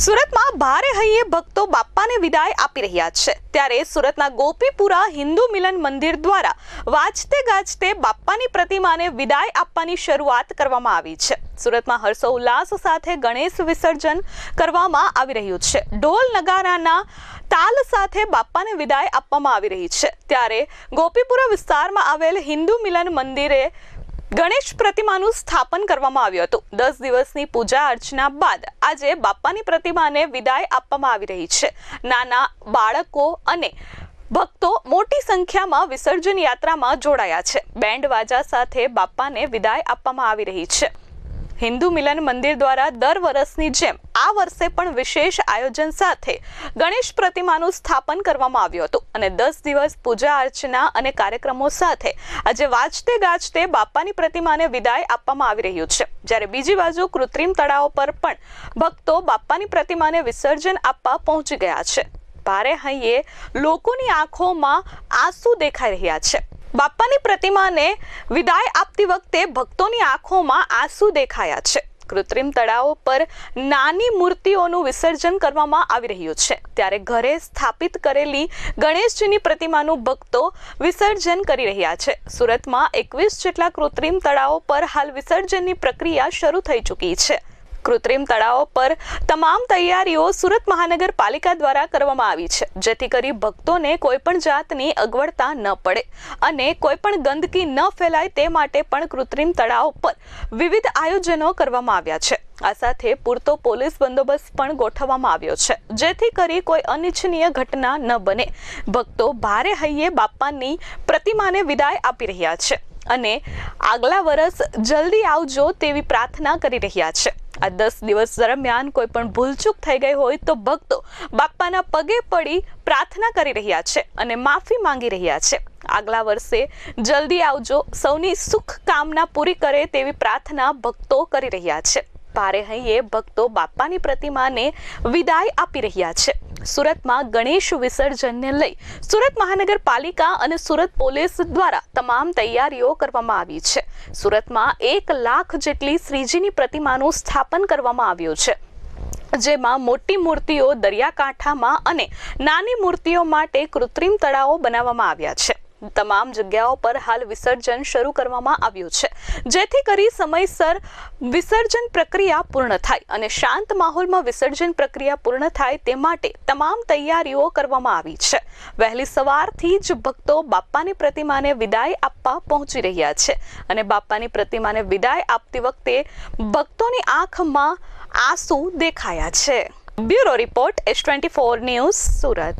સુરતમાં ભારે હૈયે ભક્તો બાપ્પાને વિદાય આપી રહ્યા છે ત્યારે સુરતના ગોપીપુરા હિન્દુ મિલન મંદિર દ્વારા વાજતે ગાજતે બાપ્પાની પ્રતિમાને વિદાય આપવાની શરૂઆત કરવામાં આવી છે। સુરતમાં હર્ષોલ્લાસ સાથે ગણેશ વિસર્જન કરવામાં આવી રહ્યું છે। ઢોલ નગારાના તાલ સાથે બાપ્પાને વિદાય આપવામાં આવી રહી છે ત્યારે ગોપીપુરા વિસ્તારમાં આવેલ હિન્દુ મિલન મંદિરે ગણેશ પ્રતિમાનું સ્થાપન કરવામાં આવ્યું હતું। 10 દિવસની પૂજા અર્ચના બાદ આજે બાપ્પાની પ્રતિમાને વિદાય આપવામાં આવી રહી છે। નાના બાળકો અને ભક્તો મોટી સંખ્યામાં વિસર્જન યાત્રામાં જોડાયા છે। બેન્ડ વાજા સાથે બાપ્પાને વિદાય આપવામાં આવી રહી છે। હિન્દુ મિલન મંદિર દ્વારા દર વર્ષની જેમ આ વર્ષે પણ વિશેષ આયોજન સાથે ગણેશ પ્રતિમાનું સ્થાપન કરવામાં આવ્યું હતું અને 10 દિવસ પૂજા અર્ચના અને કાર્યક્રમો સાથે આજે વાજતે ગાજતે બાપ્પાની પ્રતિમાને વિદાય આપવામાં આવી રહ્યું છે। જ્યારે બીજી બાજુ કૃત્રિમ તળાવ પર પણ ભક્તો બાપ્પાની પ્રતિમાને વિસર્જન આપવા પહોંચી ગયા છે। ભારે હૈયે લોકોની આંખોમાં આંસુ દેખાઈ રહ્યા છે। બાપ્પાની પ્રતિમાને વિદાય આપતી વખતે ભક્તોની આંખોમાં આંસુ દેખાયા છે। કૃત્રિમ તળાવો પર નાની મૂર્તિઓનું વિસર્જન કરવામાં આવી રહ્યું છે ત્યારે ઘરે સ્થાપિત કરેલી ગણેશજીની પ્રતિમાનું ભક્તો વિસર્જન કરી રહ્યા છે। સુરતમાં 21 જેટલા કૃત્રિમ તળાવો પર હાલ વિસર્જનની પ્રક્રિયા શરૂ થઈ ચૂકી છે। કૃત્રિમ તળાવો પર તમામ તૈયારીઓ સુરત મહાનગરપાલિકા દ્વારા કરવામાં આવી છે જેથી કરી ભક્તોને કોઈ પણ જાતની અગવડતા ન પડે અને કોઈ પણ ગંદકી ન ફેલાય તે માટે પણ કૃત્રિમ તળાવ પર વિવિધ આયોજનો કરવામાં આવ્યા છે। આ સાથે પૂરતો પોલીસ બંદોબસ્ત પણ ગોઠવવામાં આવ્યો છે જેથી કરી કોઈ અનિચ્છનીય ઘટના ન બને। ભક્તો ભારે હૈયે બાપ્પાની પ્રતિમાને વિદાય આપી રહ્યા છે અને આગલા વર્ષ જલ્દી આવજો તેવી પ્રાર્થના કરી રહ્યા છે। આ 10 દિવસ દરમિયાન કોઈ પણ ભૂલચૂક થઈ ગઈ હોય તો ભક્તો બાપ્પાના પગે પડી પ્રાર્થના કરી રહ્યા છે અને માફી માંગી રહ્યા છે। આગલા વર્ષે જલ્દી આવજો, સૌની સુખ કામના પૂરી કરે તેવી પ્રાર્થના ભક્તો કરી રહ્યા છે। ભારે હૈયે ભક્તો બાપ્પાની પ્રતિમાને વિદાય આપી રહ્યા છે। સુરતમાં ગણેશ વિસર્જનને લઈ સુરત મહાનગરપાલિકા અને સુરત પોલીસ દ્વારા તમામ તૈયારીઓ કરવામાં આવી છે। સુરતમાં 1 લાખ જેટલી શ્રીજીની પ્રતિમાનું સ્થાપન કરવામાં આવ્યું છે જેમાં મોટી મૂર્તિઓ દરિયાકાંઠામાં અને નાની મૂર્તિઓ માટે કૃત્રિમ તળાવો બનાવવામાં આવ્યા છે। તમામ જગ્યાઓ પર હાલ વિસર્જન શરૂ કરવામાં આવ્યું છે જેથી કરી સમયસર વિસર્જન પ્રક્રિયા પૂર્ણ થાય અને શાંત માહોલમાં વિસર્જન પ્રક્રિયા પૂર્ણ થાય તે માટે તમામ તૈયારીઓ કરવામાં આવી છે। વહેલી સવારથી જ ભક્તો બાપ્પાની પ્રતિમાને વિદાય આપવા પહોંચી રહ્યા છે અને બાપ્પાની પ્રતિમાને વિદાય આપતી વખતે ભક્તોની આંખમાં આંસુ દેખાયા છે। Bureau report S24 news Surat.